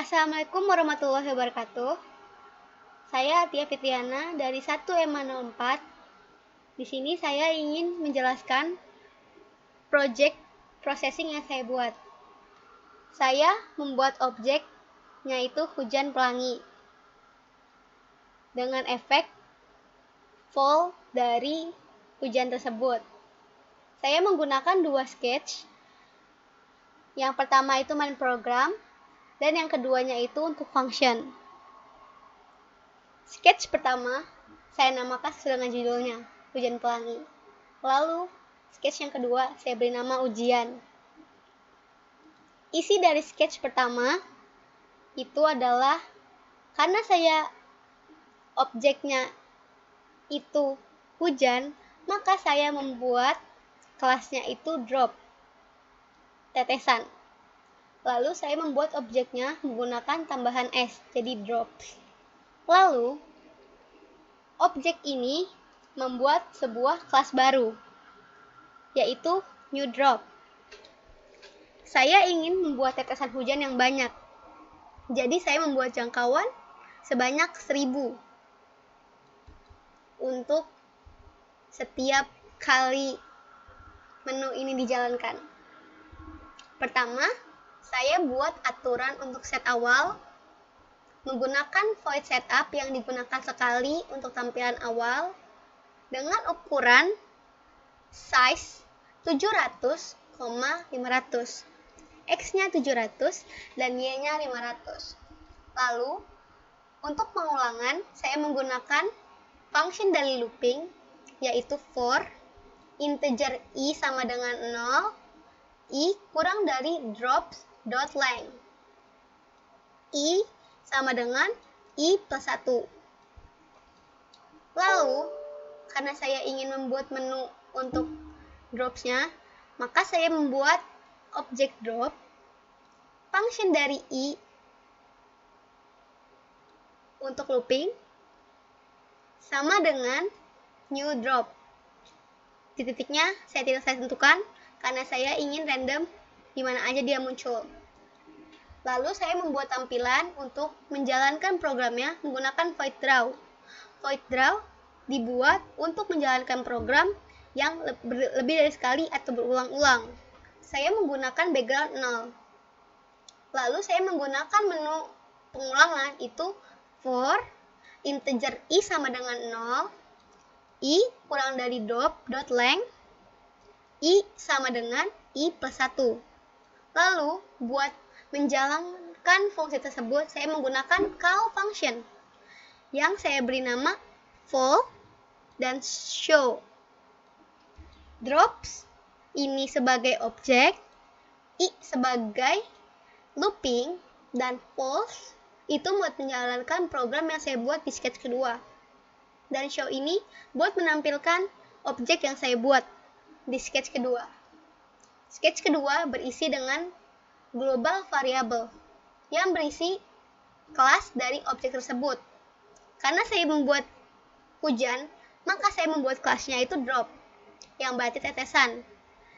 Assalamualaikum warahmatullahi wabarakatuh. Saya Atia Fitriana dari 1MA04. Di sini saya ingin menjelaskan project processing yang saya buat. Saya membuat objek yaitu hujan pelangi dengan efek fall dari hujan tersebut. Saya menggunakan dua sketch. Yang pertama itu main program, dan yang keduanya itu untuk function. Sketch pertama saya namakan sesuai dengan judulnya, Hujan Pelangi. Lalu sketch yang kedua saya beri nama Ujian. Isi dari sketch pertama itu adalah karena saya objeknya itu hujan, maka saya membuat kelasnya itu drop, tetesan. Lalu saya membuat objeknya menggunakan tambahan S, jadi drops. Lalu, objek ini membuat sebuah kelas baru, yaitu new drop. Saya ingin membuat tetesan hujan yang banyak, jadi saya membuat jangkauan sebanyak 1000 untuk setiap kali menu ini dijalankan. Pertama, saya buat aturan untuk set awal menggunakan void setup yang digunakan sekali untuk tampilan awal dengan ukuran size 700,500, X-nya 700 dan Y-nya 500. Lalu, untuk pengulangan saya menggunakan function dari looping yaitu for integer i sama dengan 0, i kurang dari drops.length. I sama dengan i plus 1. Lalu, karena saya ingin membuat menu untuk dropsnya, maka saya membuat objek drop, function dari i untuk looping, sama dengan new drop. Titiknya saya tidak saya tentukan, karena saya ingin random di mana aja dia muncul. Lalu saya membuat tampilan untuk menjalankan programnya menggunakan void draw. Void draw dibuat untuk menjalankan program yang lebih dari sekali atau berulang-ulang. Saya menggunakan background 0. Lalu saya menggunakan menu pengulangan itu for integer i sama dengan 0, i kurang dari drop.length, i sama dengan i plus 1. Lalu, buat menjalankan fungsi tersebut, saya menggunakan call function yang saya beri nama fall dan show. Drops ini sebagai objek, i sebagai looping, dan false itu buat menjalankan program yang saya buat di sketch kedua. Dan show ini buat menampilkan objek yang saya buat di sketch kedua. Sketch kedua berisi dengan global variable yang berisi kelas dari objek tersebut. Karena saya membuat hujan, maka saya membuat kelasnya itu drop, yang berarti tetesan.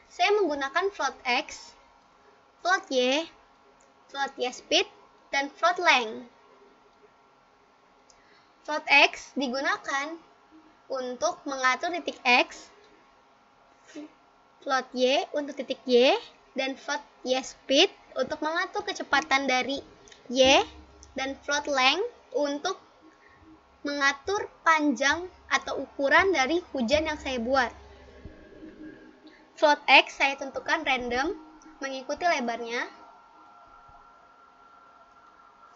Saya menggunakan float x, float y speed, dan float length. Float x digunakan untuk mengatur titik x, float y untuk titik y, dan float y speed untuk mengatur kecepatan dari y, dan float length untuk mengatur panjang atau ukuran dari hujan yang saya buat. Float x saya tentukan random mengikuti lebarnya.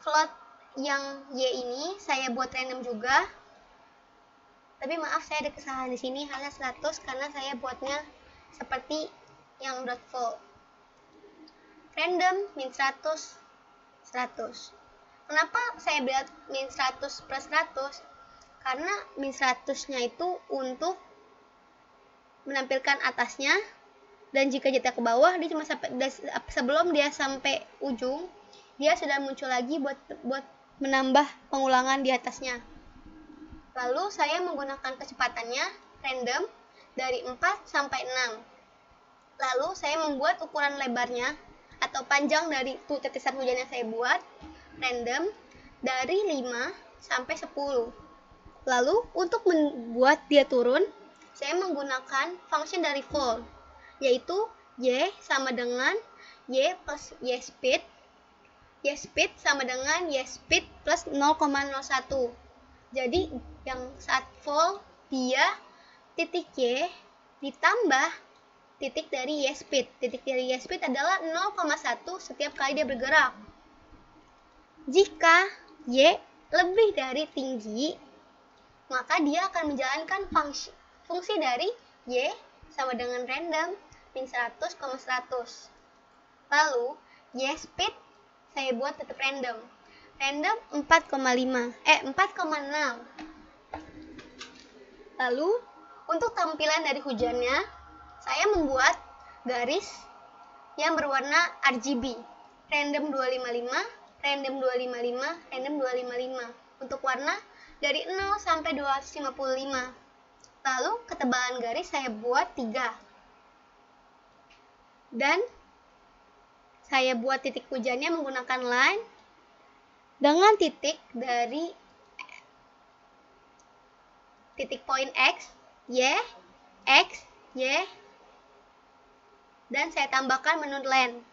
Float yang y ini saya buat random juga. Tapi maaf, saya ada kesalahan di sini, hanya 100 karena saya buatnya seperti yang .fall. Random min 100 100. Kenapa saya buat min 100 plus 100? Karena min 100-nya itu untuk menampilkan atasnya, dan jika jatuh ke bawah dia cuma sampai sebelum dia sampai ujung, dia sudah muncul lagi buat menambah pengulangan di atasnya. Lalu saya menggunakan kecepatannya random dari 4 sampai 6. Lalu saya membuat ukuran lebarnya atau panjang dari tetesan hujan yang saya buat random dari 5 sampai 10. Lalu untuk membuat dia turun, saya menggunakan function dari for, yaitu y sama dengan y plus y speed. Y speed sama dengan y speed plus 0,01. Jadi yang saat for dia titik y ditambah titik dari y speed. Titik dari y speed adalah 0,1 setiap kali dia bergerak. Jika y lebih dari tinggi, maka dia akan menjalankan fungsi dari y sama dengan random min 100, 100. Lalu y speed saya buat tetap random. Random 4,6. Lalu untuk tampilan dari hujannya, saya membuat garis yang berwarna RGB. Random 255, random 255, random 255. Untuk warna dari 0 sampai 255. Lalu ketebalan garis saya buat 3. Dan saya buat titik hujannya menggunakan line dengan titik dari titik poin X, Y, X, Y, dan saya tambahkan menu length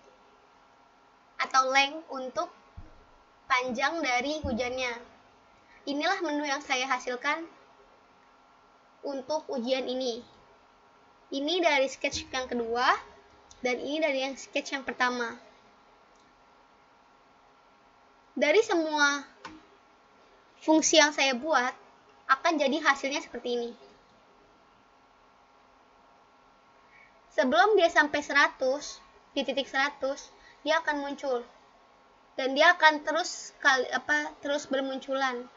atau length untuk panjang dari hujannya. Inilah menu yang saya hasilkan untuk ujian ini. Ini dari sketch yang kedua, dan ini dari yang sketch yang pertama. Dari semua fungsi yang saya buat, akan jadi hasilnya seperti ini. Sebelum dia sampai 100, di titik 100, dia akan muncul. Dan dia akan terus bermunculan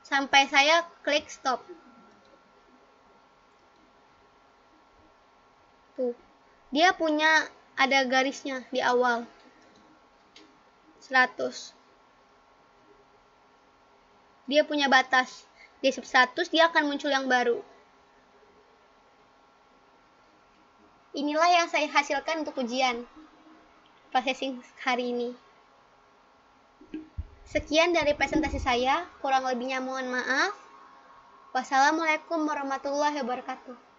sampai saya klik stop. Tuh, dia punya ada garisnya di awal 100. Dia punya batas di 100, dia akan muncul yang baru. Inilah yang saya hasilkan untuk ujian processing hari ini. Sekian dari presentasi saya, kurang lebihnya mohon maaf. Wassalamualaikum warahmatullahi wabarakatuh.